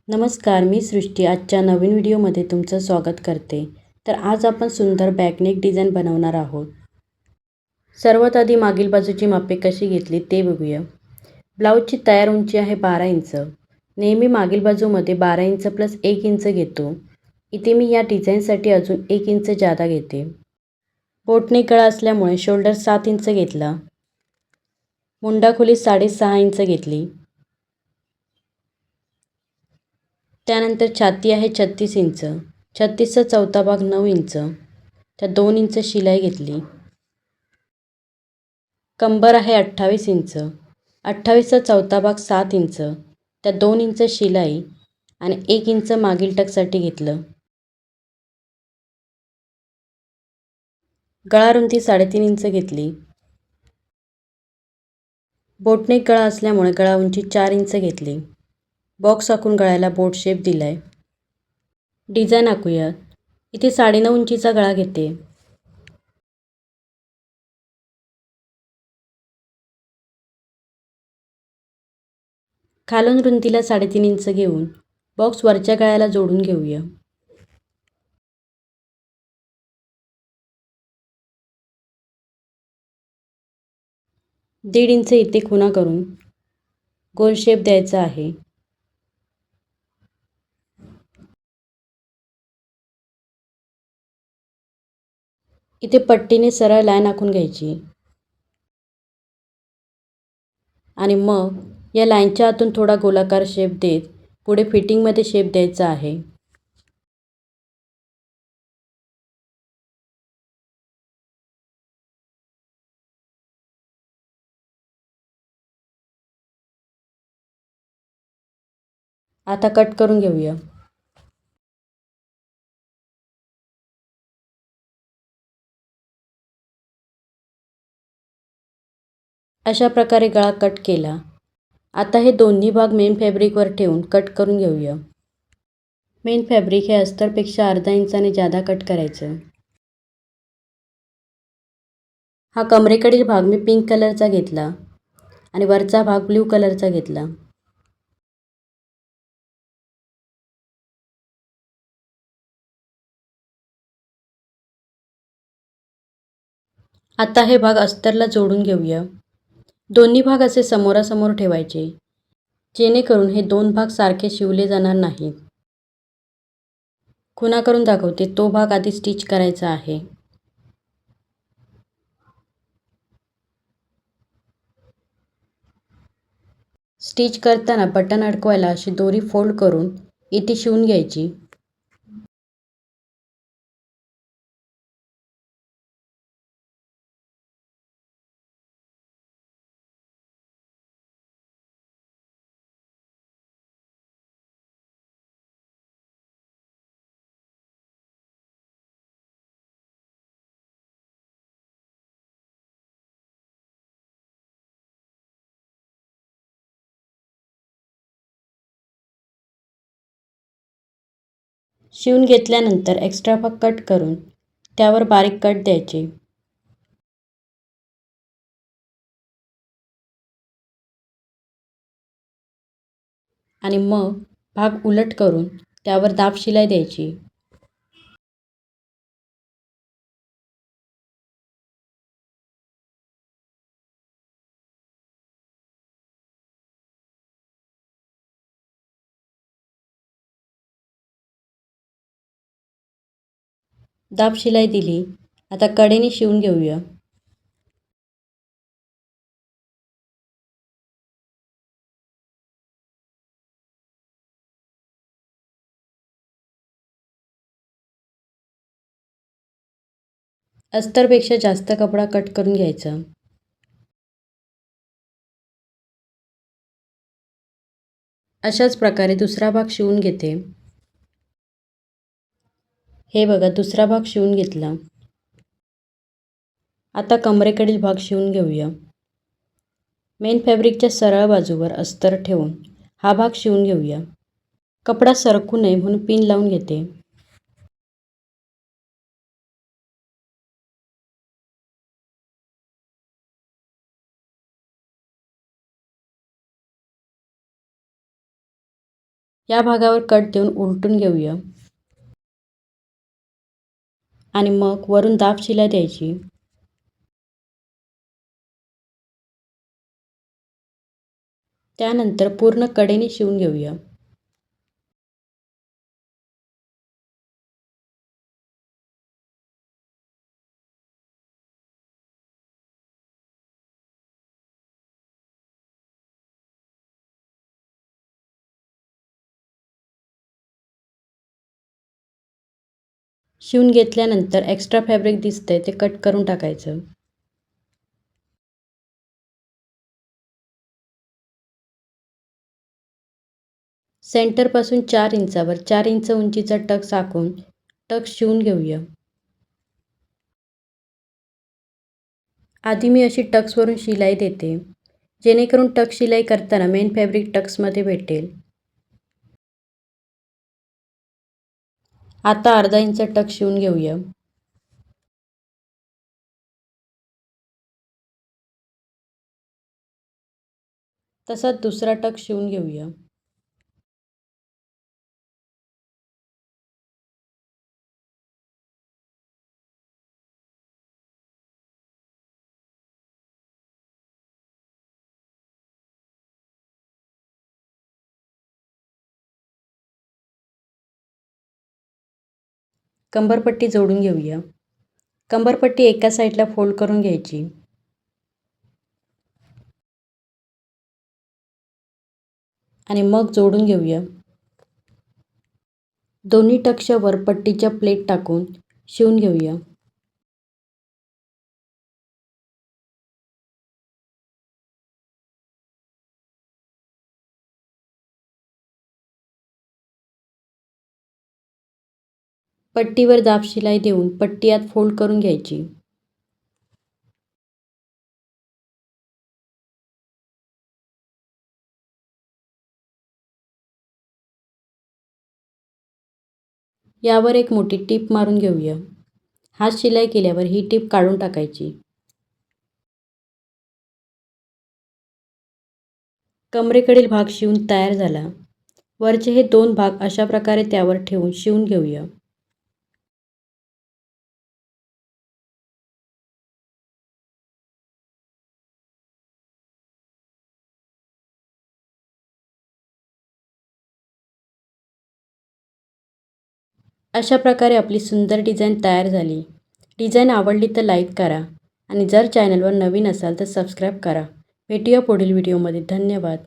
नमस्कार, मी सृष्टी आजच्या नवीन व्हिडिओमध्ये तुमचं स्वागत करते. तर आज आपण सुंदर बॅकनेक डिझाईन बनवणार आहोत. सर्वात आधी मागील बाजूची मापे कशी घेतली ते बघूया. ब्लाऊजची तयार उंची आहे 12 इंच. नेहमी मागील बाजूमध्ये 12 इंच प्लस 1 इंच घेतो. इथे मी या डिझाईनसाठी अजून 1 इंच जादा घेते. बोटनेक गळा असल्यामुळे शोल्डर 7 इंच घेतला. मुंडा खोली 6.5 इंच घेतली. त्यानंतर छाती आहे 36 इंच. 36चा चौथा भाग 9 इंच. त्या 2 इंच शिलाई घेतली. कंबर आहे 28 इंच. 28चा चौथा भाग 7 इंच. त्या 2 इंच शिलाई आणि 1 इंच मागील टक्ससाठी घेतलं. गळा रुंदी 3.5 इंच घेतली. बोटनेक गळा असल्यामुळे गळा उंची 4 इंच घेतली. बॉक्स आखून गळ्याला बोट शेप दिलाय. डिझाईन आखूयात. इथे 9.5 इंचीचा गळा घेते. खालून रुंदीला 3.5 इंच घेऊन बॉक्स वरच्या गळ्याला जोडून घेऊया. दीड इंच इथे खुणा करून गोल शेप द्यायचा आहे. इथे पट्टीने सरळ लाईन आखून घ्यायची आणि मग या लाईनच्या आतून थोडा गोलाकार शेप देत पुढे फिटिंगमध्ये शेप द्यायचा आहे. आता कट करून घेऊया. अशा प्रकारे गळा कट केला. आता हे दोन्ही भाग मेन फॅब्रिकवर ठेवून कट करून घेऊया. मेन फॅब्रिक हे अस्तरपेक्षा अर्धा इंचाने जादा कट करायचं. हा कमरेकडील भाग मी पिंक कलरचा घेतला आणि वरचा भाग ब्ल्यू कलरचा घेतला. आता हे भाग अस्तरला जोडून घेऊया. दोन्ही भाग असे समोरासमोर ठेवायचे जेणेकरून हे दोन भाग सारखे शिवले जाणार नाहीत. खुणा करून दाखवते. तो भाग आधी स्टिच करायचा आहे. स्टिच करताना बटन अडकवायला अशी दोरी फोल्ड करून इथे शिवून घ्यायची. शिवून घेतल्यानंतर एक्स्ट्रा भाग कट करून त्यावर बारीक कट द्यायचे. आणि मग भाग उलट करून त्यावर दाब शिलाई द्यायची. दाब शिलाई दिली. आता कडेने शिवून घेऊया. अस्तरपेक्षा जास्त कपडा कट करून घ्यायचा. अशाच प्रकारे दुसरा भाग शिवून घेते. हे बघा, दुसरा भाग शिवून घेतला. आता कमरेकडील भाग शिवून घेऊया. मेन फॅब्रिकच्या सरळ बाजूवर अस्तर ठेवून हा भाग शिवून घेऊया. कपडा सरकू नये म्हणून पिन लावून घेते. या भागावर कट देऊन उलटून घेऊया आणि मग वरून दाब शिलाई द्यायची. त्यानंतर पूर्ण कडेने शिवून घेऊया. शिवून घेतल्यानंतर एक्स्ट्रा फॅब्रिक दिसतंय ते कट करून टाकायचं. सेंटरपासून 4 इंचावर 4 इंच उंचीचा टक्स आखून टक्स शिवून घेऊया. आधी मी अशी टक्सवरून शिलाई देते, जेणेकरून टक्स शिलाई करताना मेन फॅब्रिक टक्समध्ये भेटेल. आता अर्धा इंच टक्स शिवून घेऊया. तसाच दुसरा टक्स शिवून घेऊया. कंबरपट्टी जोडून घेऊया. कंबरपट्टी एका साईडला फोल्ड करून घ्यायची आणि मग जोडून घेऊया. दोन्ही टक्सच्या वर पट्टीच्या प्लेट टाकून शिवून घेऊया. पट्टीवर दाब शिलाई देऊन पट्टी आत फोल्ड करून घ्यायची. यावर एक मोठी टीप मारून घेऊया. हात शिलाई केल्यावर ही टीप काढून टाकायची. कमरेकडील भाग शिवून तयार झाला. वरचे हे 2 भाग अशा प्रकारे त्यावर ठेवून शिवून घेऊया. अशा प्रकारे आपली सुंदर डिझाईन तयार झाली. डिझाईन आवडली तर लाईक करा आणि जर चॅनलवर नवीन असाल तर सबस्क्राईब करा. भेटूया पुढील व्हिडिओमध्ये. धन्यवाद.